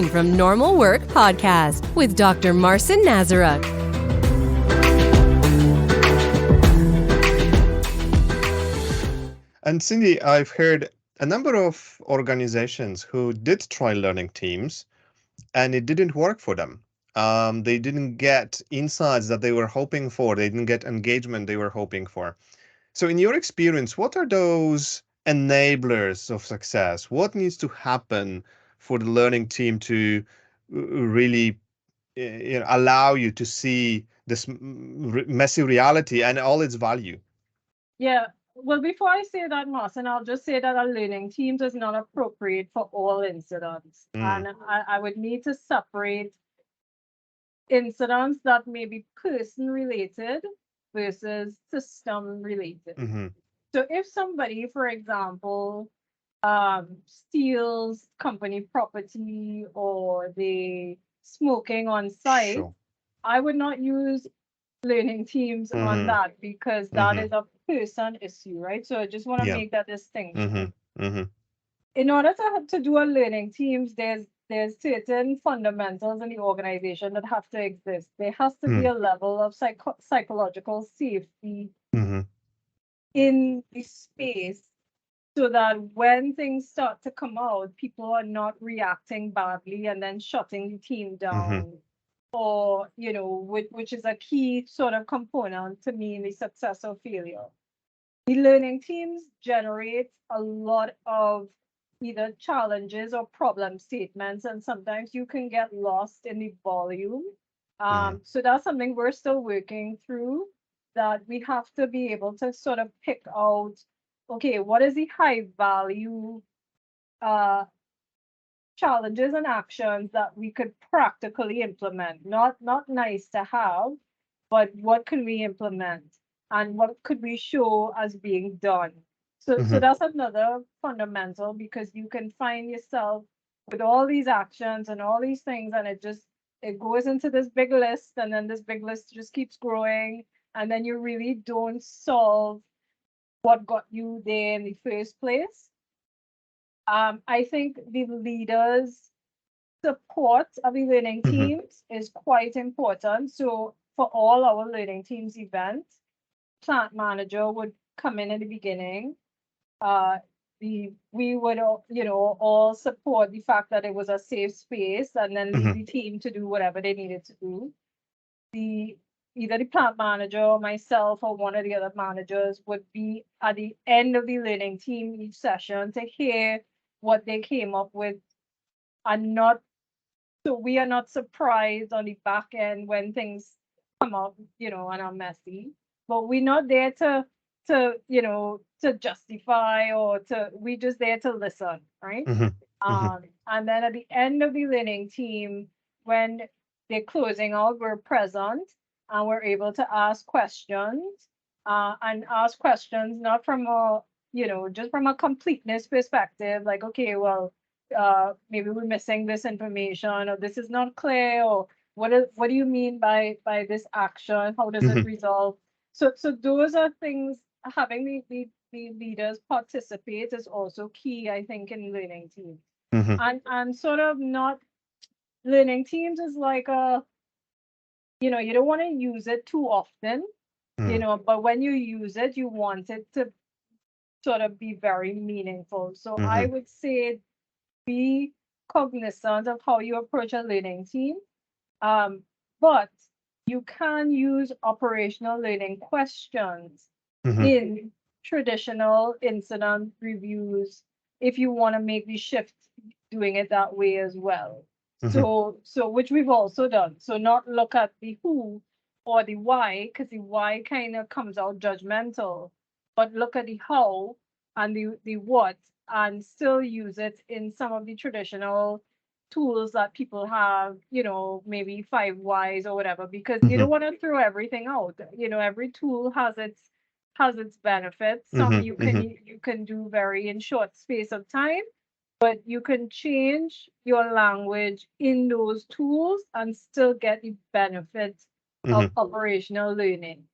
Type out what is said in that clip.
Brain from Normal Work podcast with Dr. Marcin Nazaruk. And Cindy, I've heard a number of organizations who did try learning teams and it didn't work for them. They didn't get insights that they were hoping for. They didn't get engagement they were hoping for. So in your experience, what are those enablers of success? What needs to happen for the learning team to really allow you to see this messy reality and all its value? Yeah. Well, before I say that, Marcin, I'll just say that a learning teams is not appropriate for all incidents. And I would need to separate incidents that may be person related versus system related. So if somebody, for example, steals company property or they smoking on site, Sure. I would not use learning teams on that because that is a person issue, right? So I just want to make that distinction. In order to do a learning teams, there's certain fundamentals in the organization that have to exist. There has to be a level of psychological safety in the space so that when things start to come out, people are not reacting badly and then shutting the team down. Or, which is a key sort of component to me in the success or failure. The learning teams generate a lot of either challenges or problem statements, and sometimes you can get lost in the volume. So that's something we're still working through, that we have to be able to sort of pick out, okay, what is the high value challenges and actions that we could practically implement, not nice to have, but what can we implement and what could we show as being done. So that's another fundamental, because you can find yourself with all these actions and all these things, and it goes into this big list, and then this big list just keeps growing, and then you really don't solve what got you there in the first place. I think the leaders' support of the learning teams is quite important. So for all our learning teams events, plant manager would come in the beginning. We would all support the fact that it was a safe space, and then leave the team to do whatever they needed to do. Either the plant manager or myself or one of the other managers would be at the end of the learning team each session to hear what they came up with, and so we are not surprised on the back end when things come up, and are messy. But we're not there to justify we're just there to listen, right? And then at the end of the learning team, when they're closing out, we're present and we're able to ask questions, and ask questions not from just from a completeness perspective, like, okay, well, maybe we're missing this information, or this is not clear, or what do you mean by this action? How does it resolve? So those are things. Having the leaders participate is also key, I think, in learning teams. And sort of not learning teams is like you don't want to use it too often, but when you use it, you want it to sort of be very meaningful. So I would say be cognizant of how you approach a learning team. But you can use operational learning questions in traditional incident reviews if you want to make the shift doing it that way as well. So which we've also done. So not look at the who or the why, because the why kind of comes out judgmental, but look at the how and the what, and still use it in some of the traditional tools that people have, maybe 5 whys or whatever, because you don't want to throw everything out. Every tool has its benefits. Some you can do very in short space of time, but you can change your language in those tools and still get the benefits of operational learning.